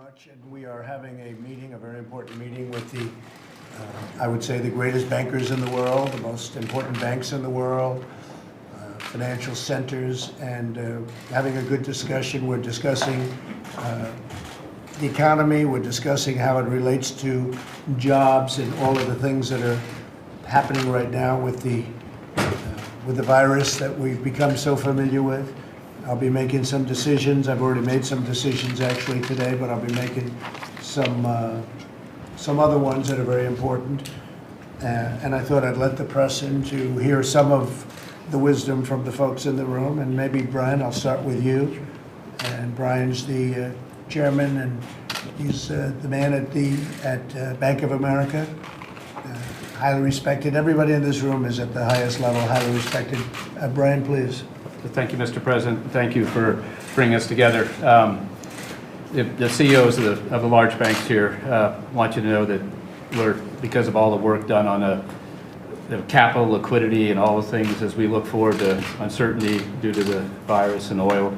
much. And we are having a meeting, a very important meeting with the, I would say, the greatest bankers in the world, the most important banks in the world, financial centers, and having a good discussion. We're discussing the economy. We're discussing how it relates to jobs and all of the things that are happening right now with the virus that we've become so familiar with. I'll be making some decisions. I've already made some decisions actually today, but I'll be making some other ones that are very important. And I thought I'd let the press in to hear some of the wisdom from the folks in the room. And maybe, Brian, I'll start with you. And Brian's the chairman, and he's the man at Bank of America. Highly respected. Everybody in this room is at the highest level, highly respected. Brian, please. Thank you, Mr. President. Thank you for bringing us together. The CEOs of the large banks here want you to know that because of all the work done on the capital, liquidity, and all the things as we look forward to uncertainty due to the virus and oil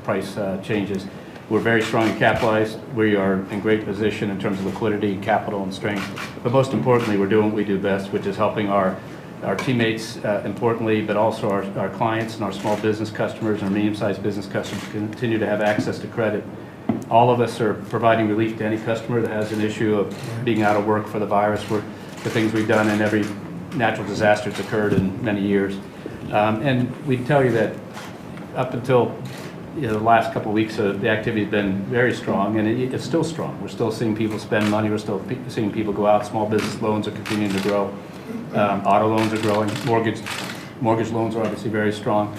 price changes, we're very strong and capitalized. We are in great position in terms of liquidity, capital, and strength. But most importantly, we're doing what we do best, which is helping our teammates, importantly, but also our clients and our small business customers and our medium-sized business customers continue to have access to credit. All of us are providing relief to any customer that has an issue of being out of work for the virus. The things we've done in every natural disaster that's occurred in many years. And we tell you that up until the last couple of weeks, the activity has been very strong, and it's still strong. We're still seeing people spend money. We're still seeing people go out. Small business loans are continuing to grow. Auto loans are growing. Mortgage loans are obviously very strong.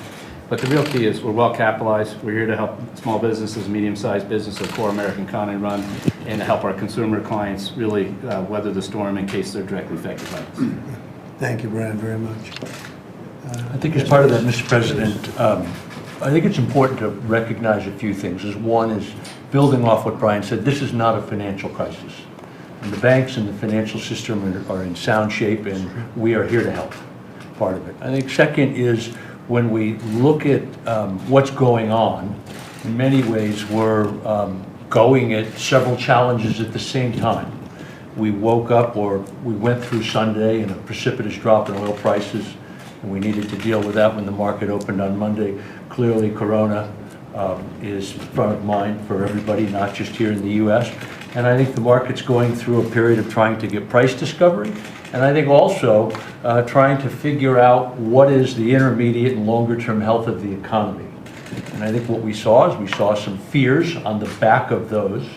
But the real key is we're well capitalized. We're here to help small businesses, medium-sized businesses, the core American economy run, and to help our consumer clients really weather the storm in case they're directly affected by this. Thank you, Brian, very much. I think as part of that, Mr. President, I think it's important to recognize a few things. One is building off what Brian said. This is not a financial crisis. And the banks and the financial system are in sound shape, and we are here to help, part of it. I think second is when we look at what's going on, in many ways we're going at several challenges at the same time. We woke up, or we went through Sunday in a precipitous drop in oil prices, and we needed to deal with that when the market opened on Monday. Clearly, Corona is front of mind for everybody, not just here in the U.S. And I think the market's going through a period of trying to get price discovery, and I think also trying to figure out what is the intermediate and longer-term health of the economy. And I think what we saw is some fears on the back of those,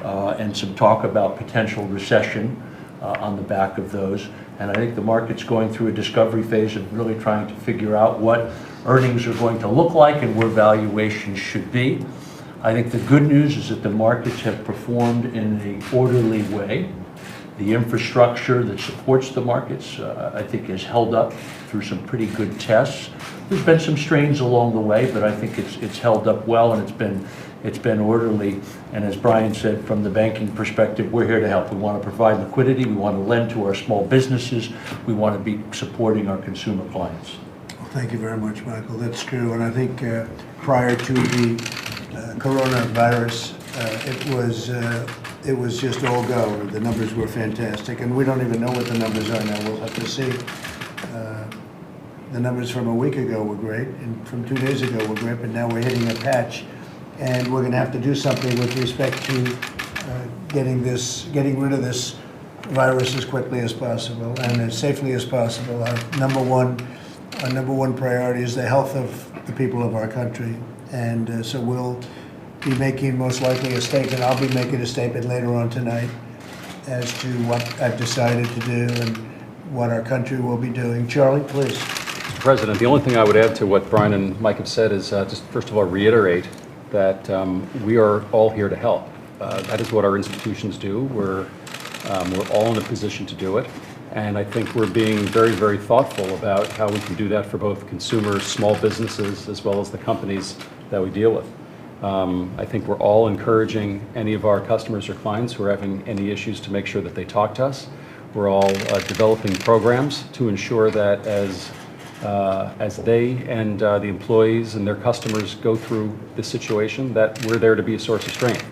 and some talk about potential recession on the back of those. And I think the market's going through a discovery phase of really trying to figure out what earnings are going to look like and where valuations should be. I think the good news is that the markets have performed in an orderly way. The infrastructure that supports the markets, I think, has held up through some pretty good tests. There's been some strains along the way, but I think it's held up well, and it's been orderly. And as Brian said, from the banking perspective, we're here to help. We want to provide liquidity. We want to lend to our small businesses. We want to be supporting our consumer clients. Well, thank you very much, Michael. That's true. And I think prior to the coronavirus, it was just all go. The numbers were fantastic, and we don't even know what the numbers are now. We'll have to see. The numbers from a week ago were great, and from 2 days ago were great, but now we're hitting a patch, and we're going to have to do something with respect to getting rid of this virus as quickly as possible and as safely as possible. Our number one priority is the health of the people of our country, and so we'll be making most likely a statement. I'll be making a statement later on tonight as to what I've decided to do and what our country will be doing. Charlie, please. Mr. President, the only thing I would add to what Brian and Mike have said is just first of all reiterate that we are all here to help. That is what our institutions do. We're all in a position to do it. And I think we're being very, very thoughtful about how we can do that for both consumers, small businesses, as well as the companies that we deal with. I think we're all encouraging any of our customers or clients who are having any issues to make sure that they talk to us. We're all developing programs to ensure that as they and the employees and their customers go through this situation, that we're there to be a source of strength.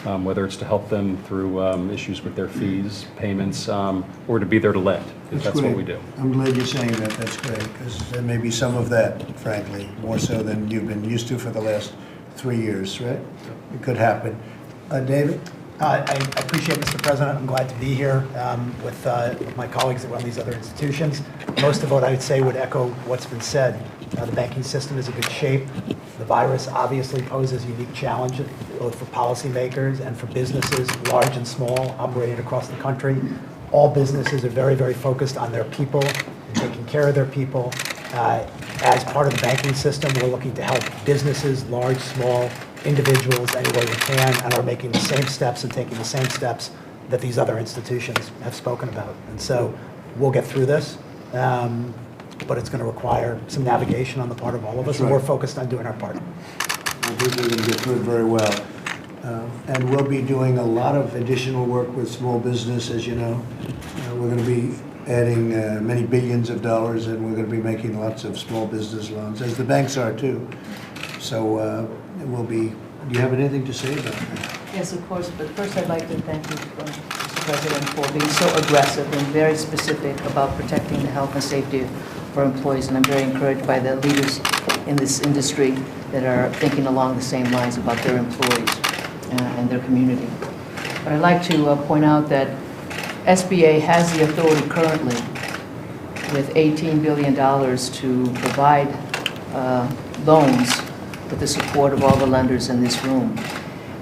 whether it's to help them through issues with their fees, payments, or to be there to lend, because that's what great. we do. I'm glad you're saying that. That's great, because there may be some of that, frankly, more so than you've been used to for the last 3 years, right? It could happen. David? I appreciate, Mr. President. I'm glad to be here with my colleagues that run these other institutions. Most of what I would say would echo what's been said. The banking system is in good shape. The virus obviously poses unique challenges, both for policymakers and for businesses, large and small, operating across the country. All businesses are very, very focused on their people and taking care of their people. As part of the banking system, we're looking to help businesses, large, small, individuals, any way we can, and are making the same steps and taking the same steps that these other institutions have spoken about. And so we'll get through this, but it's going to require some navigation on the part of all of us, and we're focused on doing our part. I think we're going to get through it very well. And we'll be doing a lot of additional work with small business, as you know. We're going to be adding many billions of dollars, and we're going to be making lots of small business loans, as the banks are too. So we'll be, do you have anything to say about that? Yes, of course, but first I'd like to thank you, Mr. President, for being so aggressive and very specific about protecting the health and safety of our employees, and I'm very encouraged by the leaders in this industry that are thinking along the same lines about their employees and their community. But I'd like to point out that SBA has the authority currently with $18 billion to provide loans with the support of all the lenders in this room.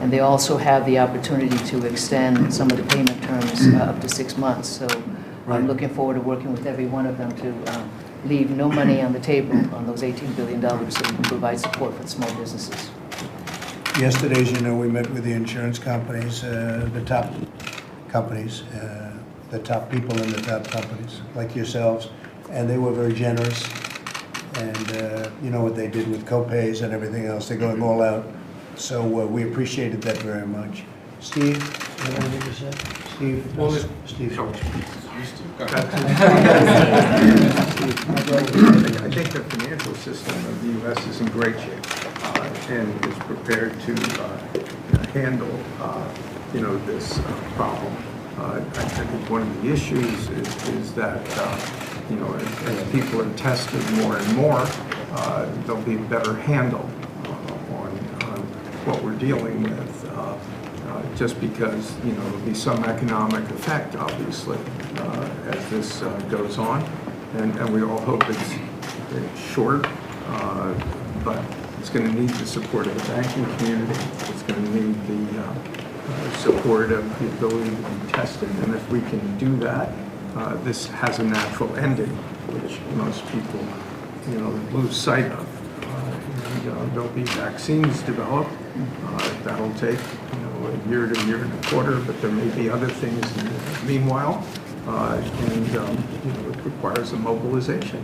And they also have the opportunity to extend some of the payment terms up to 6 months. So I'm looking forward to working with every one of them to leave no money on the table on those $18 billion so we can provide support for the small businesses. Yesterday, as you know, we met with the insurance companies, the top companies, the top people in the top companies, like yourselves, and they were very generous. And you know what they did with co-pays and everything else. They're going all out. So we appreciated that very much. Steve, you have anything to say? Steve? Well, Steve. I think the financial system of the U.S. is in great shape and is prepared to handle, this problem. I think one of the issues is that, as people are tested more and more, there'll be a better handle on what we're dealing with. Just because, there'll be some economic effect, obviously, as this goes on. And we all hope it's short, but it's going to need the support of the banking community. It's going to need the support of the ability to be tested. And if we can do that, this has a natural ending, which most people, lose sight of. There'll be vaccines developed. That'll take, a year to a year and a quarter, but there may be other things in the meanwhile. It requires a mobilization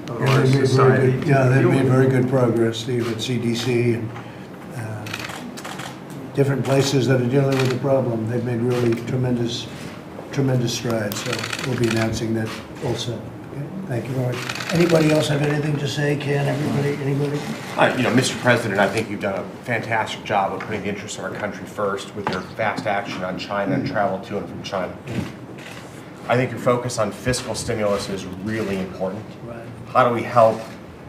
of our society. They've made very good progress, Steve, at CDC and different places that are dealing with the problem. They've made really tremendous strides. So we'll be announcing that also. Okay? Thank you very much. Anybody else have anything to say? Can everybody? Anybody? Mr. President, I think you've done a fantastic job of putting the interests of our country first with your fast action on China and travel to and from China. I think your focus on fiscal stimulus is really important. Right. How do we help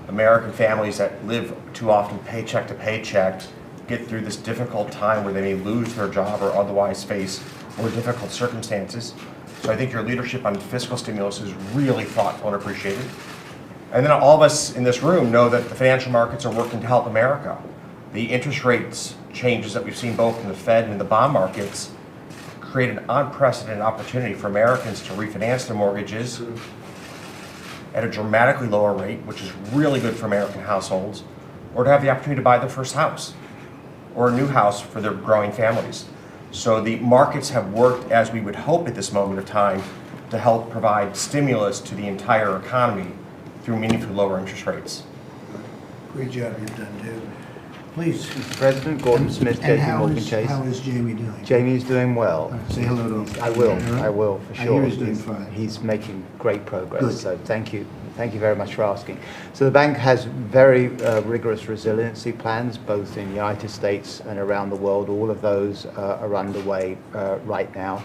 American families that live too often paycheck to paycheck get through this difficult time where they may lose their job or otherwise face more difficult circumstances? So I think your leadership on fiscal stimulus is really thoughtful and appreciated. And then all of us in this room know that the financial markets are working to help America. The interest rates changes that we've seen both in the Fed and in the bond markets create an unprecedented opportunity for Americans to refinance their mortgages at a dramatically lower rate, which is really good for American households, or to have the opportunity to buy their first house or a new house for their growing families. So the markets have worked as we would hope at this moment of time to help provide stimulus to the entire economy through meaningfully lower interest rates. Great job you've done, too. Please. Mr. President, Gordon Smith, And JP Morgan Chase. how is Jamie doing? Jamie is doing well. Say hello to him. I will, All right? I will, for I sure. hear he's doing fine. He's making great progress, Good. so thank you. Thank you very much for asking. So the bank has very rigorous resiliency plans, both in the United States and around the world. All of those are underway right now.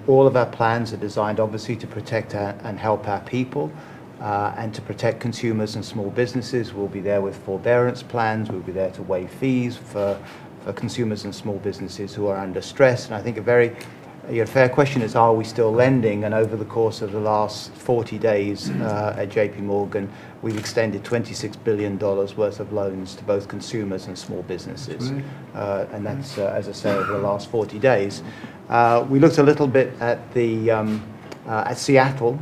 All of our plans are designed, obviously, to protect and help our people and to protect consumers and small businesses. We'll be there with forbearance plans. We'll be there to waive fees for consumers and small businesses who are under stress. And I think a very fair question is, are we still lending? And over the course of the last 40 days at JP Morgan, we've extended $26 billion worth of loans to both consumers and small businesses. And that's, as I say, over the last 40 days. We looked a little bit at at Seattle,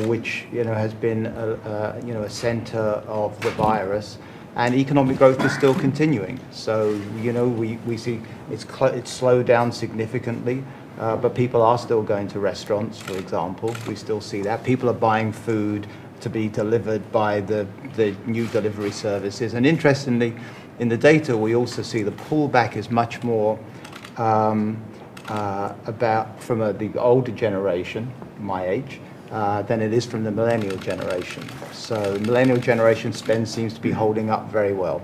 which has been a center of the virus, and economic growth is still continuing. So we see it's slowed down significantly. But people are still going to restaurants, for example. We still see that. People are buying food to be delivered by the new delivery services. And interestingly, in the data, we also see the pullback is much more about from the older generation, my age, than it is from the millennial generation. So millennial generation spend seems to be holding up very well.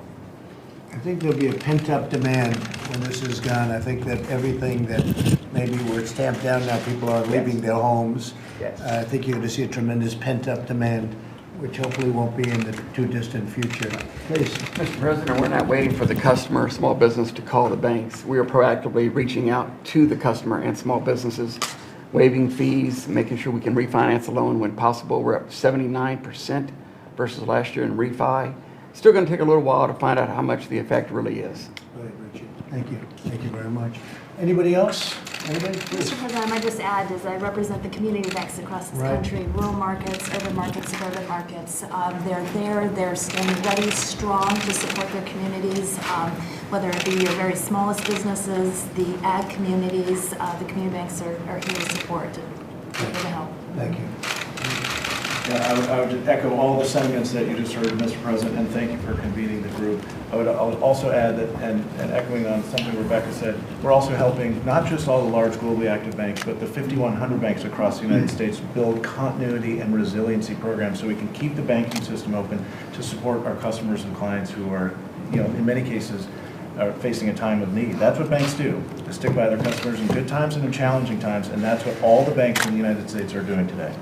I think there'll be a pent-up demand when this is gone. I think that everything that maybe where it's tamped down now, people are leaving their homes. Yes. I think you're going to see a tremendous pent-up demand, which hopefully won't be in the too distant future. Please. Mr. President, we're not waiting for the customer or small business to call the banks. We are proactively reaching out to the customer and small businesses, waiving fees, making sure we can refinance a loan when possible. We're up 79% versus last year in refi. Still going to take a little while to find out how much the effect really is. Right, Richard. Thank you. Thank you very much. Anybody else? Anybody? Please. Mr. President, I might just add, as I represent the community banks across this country, rural markets, urban markets, suburban markets, they're there, they're standing ready, strong to support their communities, whether it be your very smallest businesses, the ag communities, the community banks are here to support and here to help. Thank you. Yeah, I would just echo all the sentiments that you just heard, Mr. President, and thank you for convening the group. I would also add that, and echoing on something Rebecca said, we're also helping not just all the large globally active banks, but the 5,100 banks across the United States build continuity and resiliency programs so we can keep the banking system open to support our customers and clients who are, in many cases, are facing a time of need. That's what banks do. They stick by their customers in good times and in challenging times, and that's what all the banks in the United States are doing today.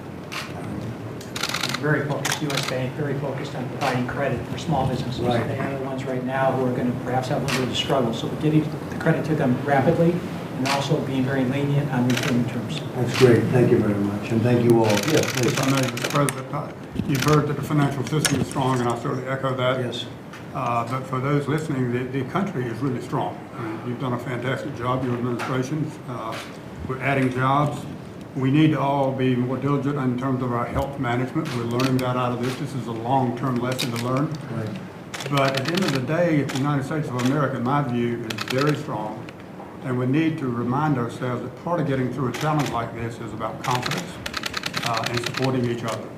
Very focused, U.S. Bank, very focused on providing credit for small businesses. Right. They are the ones right now who are going to perhaps have a little bit of struggle. So we're getting the credit to them rapidly and also being very lenient on repayment terms. That's great. Thank you very much. And thank you all. Yes, please. If I may, Mr. President, you've heard that the financial system is strong, and I certainly echo that. Yes. But for those listening, the country is really strong. You've done a fantastic job, your administrations. We're adding jobs. We need to all be more diligent in terms of our health management. We're learning that out of this. This is a long-term lesson to learn. Right. But at the end of the day, the United States of America, in my view, is very strong. And we need to remind ourselves that part of getting through a challenge like this is about confidence and supporting each other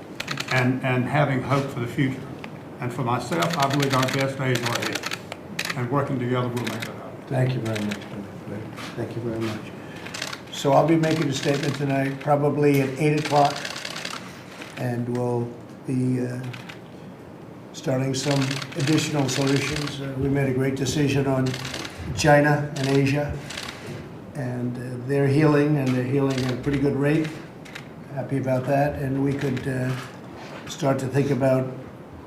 and having hope for the future. And for myself, I believe our best days are ahead. And working together, we'll make that happen. Thank you very much. Thank you very much. So I'll be making a statement tonight, probably at 8 o'clock, and we'll be starting some additional solutions. We made a great decision on China and Asia, and they're healing, and they're healing at a pretty good rate. Happy about that, and we could start to think about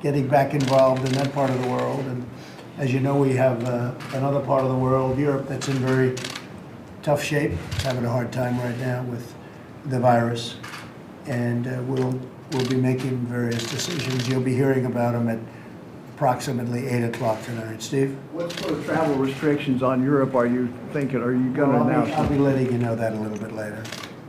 getting back involved in that part of the world. And as you know, we have another part of the world, Europe, that's in very tough shape, having a hard time right now with the virus, and we'll be making various decisions. You'll be hearing about them at approximately 8 o'clock tonight. Steve? What sort of travel restrictions on Europe are you thinking? Are you going to announce? I'll be letting you know that a little bit later.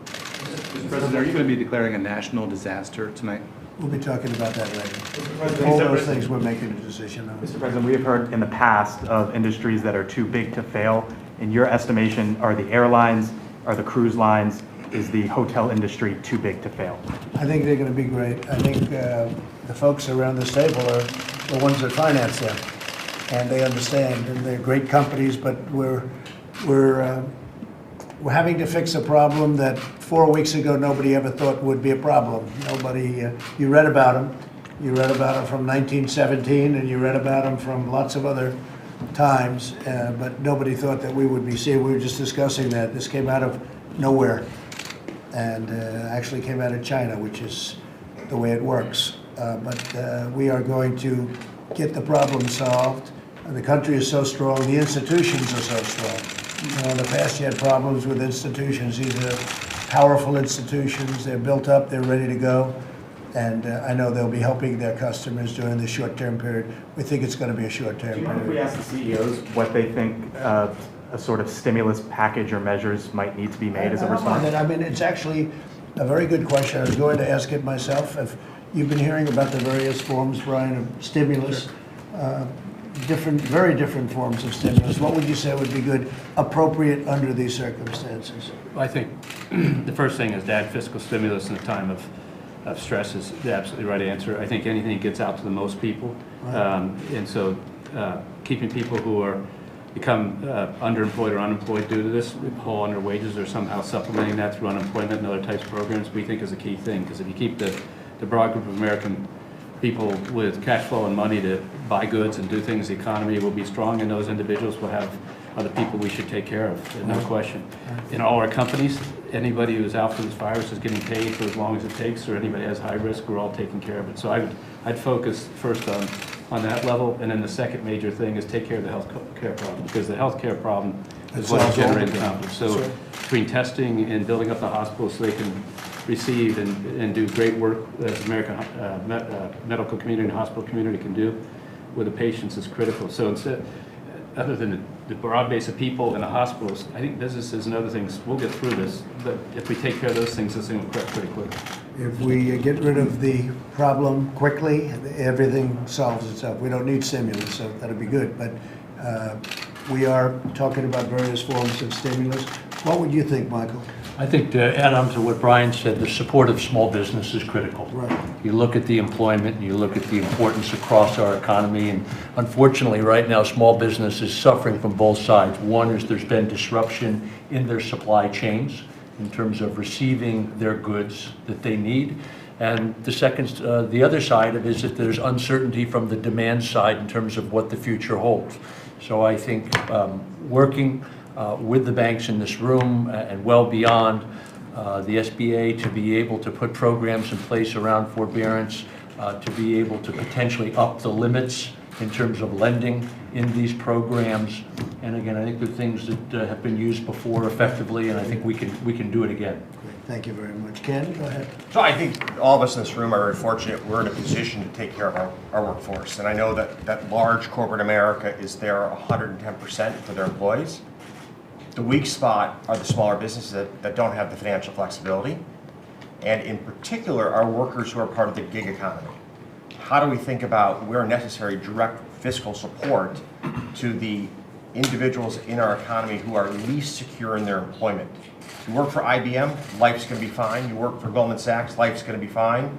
Mr. President, are you going to be declaring a national disaster tonight? We'll be talking about that later. All those things we're making a decision on. Mr. President, we have heard in the past of industries that are too big to fail. In your estimation, are the airlines, are the cruise lines, is the hotel industry too big to fail? I think they're going to be great. I think the folks around this table are the ones that finance them. and they understand, and they're great companies, but we're having to fix a problem that 4 weeks ago nobody ever thought would be a problem. Nobody, you read about them. You read about them from 1917, and you read about them from lots of other times, but nobody thought that we would be seeing. We were just discussing that. This came out of nowhere, and actually came out of China, which is the way it works. But we are going to get the problem solved. The country is so strong. The institutions are so strong. You know, in the past, you had problems with institutions. These are powerful institutions. They're built up. They're ready to go. And I know they'll be helping their customers during the short-term period. We think it's going to be a short-term Do you mind if we period. ask the CEOs what they think a sort of stimulus package or measures might need to be made as a response? I mean, it's actually a very good question. I was going to ask it myself. If you've been hearing about the various forms, Brian, of stimulus, very different forms of stimulus. What would you say would be good, appropriate under these circumstances? I think the first thing is to add fiscal stimulus in a time of stress is the absolutely right answer. I think anything that gets out to the most people. And so keeping people who are become underemployed or unemployed due to this, haul on their wages or somehow supplementing that through unemployment and other types of programs, we think is a key thing. Because if you keep the broad group of American people with cash flow and money to buy goods and do things, the economy will be strong, and those individuals will have other people we should take care of, no question. In all our companies, anybody who's out for this virus is getting paid for as long as it takes, or anybody has high risk, we're all taking care of it. So I'd focus first on that level, and then the second major thing is take care of the health care problem, because the health care problem is what is generating conflict. So between testing and building up the hospitals so they can receive and do great work as the American medical community and hospital community can do with the patients is critical. So instead, other than the broad base of people in the hospitals, I think businesses and other things, we'll get through this. But if we take care of those things, this thing will correct pretty quickly. If we get rid of the problem quickly, everything solves itself. We don't need stimulus, so that'll be good. But we are talking about various forms of stimulus. What would you think, Michael? I think to add on to what Brian said, the support of small business is critical. Right. You look at the employment and you look at the importance across our economy, and unfortunately right now small business is suffering from both sides. One is there's been disruption in their supply chains in terms of receiving their goods that they need. And the second, the other side of it is that there's uncertainty from the demand side in terms of what the future holds. So I think working with the banks in this room and well beyond, the SBA to be able to put programs in place around forbearance, to be able to potentially up the limits in terms of lending in these programs. And again, I think they're things that have been used before effectively, and I think we can do it again. Great. Thank you very much. Ken, go ahead. So I think all of us in this room are very fortunate we're in a position to take care of our workforce. And I know that large corporate America is there 110% for their employees. The weak spot are the smaller businesses that don't have the financial flexibility, and in particular, our workers who are part of the gig economy. How do we think about where necessary direct fiscal support to the individuals in our economy who are least secure in their employment? You work for IBM, life's going to be fine. You work for Goldman Sachs, life's going to be fine.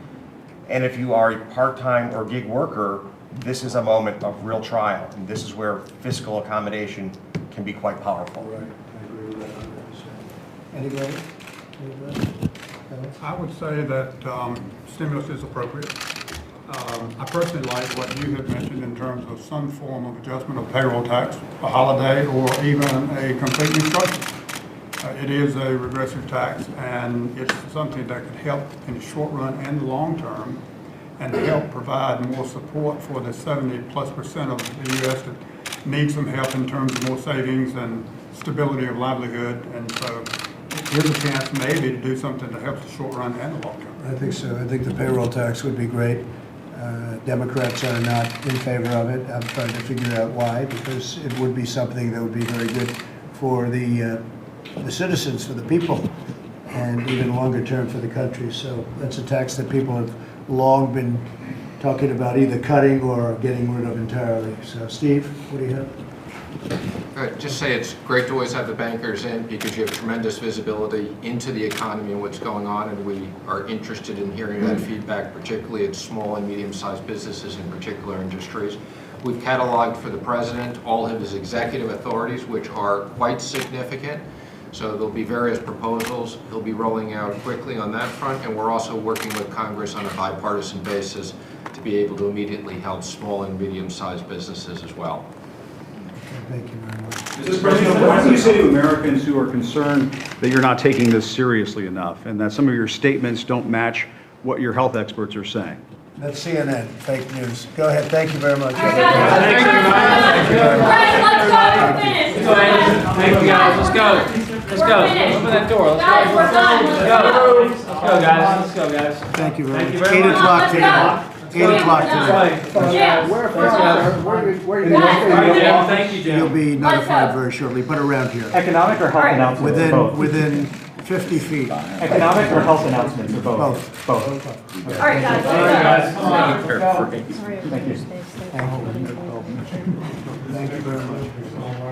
And if you are a part-time or gig worker, this is a moment of real trial, and this is where fiscal accommodation can be quite powerful. Right. I agree with that 100%. Anybody? I would say that stimulus is appropriate. I personally like what you had mentioned in terms of some form of adjustment of payroll tax, a holiday, or even a complete new structure. It is a regressive tax, and it's something that could help in the short run and the long term, and help provide more support for the 70+% of the U.S. that need some help in terms of more savings and stability of livelihood. And so here's a chance maybe to do something that helps the short run and the long term. I think so. I think the payroll tax would be great. Democrats are not in favor of it. I'm trying to figure out why, because it would be something that would be very good for the citizens, for the people, and even longer term for the country. So that's a tax that people have long been talking about either cutting or getting rid of entirely. So Steve, what do you have? Just say it's great to always have the bankers in, because you have tremendous visibility into the economy and what's going on, and we are interested in hearing that feedback, particularly at small and medium-sized businesses in particular industries. We've cataloged for the president all of his executive authorities, which are quite significant. So there'll be various proposals he'll be rolling out quickly on that front, and we're also working with Congress on a bipartisan basis to be able to immediately help small and medium-sized businesses as well. Thank you very much. Mr. President, what do you say to Americans who are concerned that you're not taking this seriously enough and that some of your statements don't match what your health experts are saying? That's CNN, fake news. Go ahead, thank you very much. Thank you, guys. Let's go. Let's go. Open that door. Let's go. Let's go. Let's go, guys. Let's go, guys. Thank you very much. Thank you very 8 much. o'clock today. 8 o'clock today. Thank you, Jim. You'll be notified very shortly, but around here. Economic or health announcements? or both? Within 50 feet. Economic or health announcements, or both? Both. Both. All right, guys. All right, guys. Thank you. Thank you very much.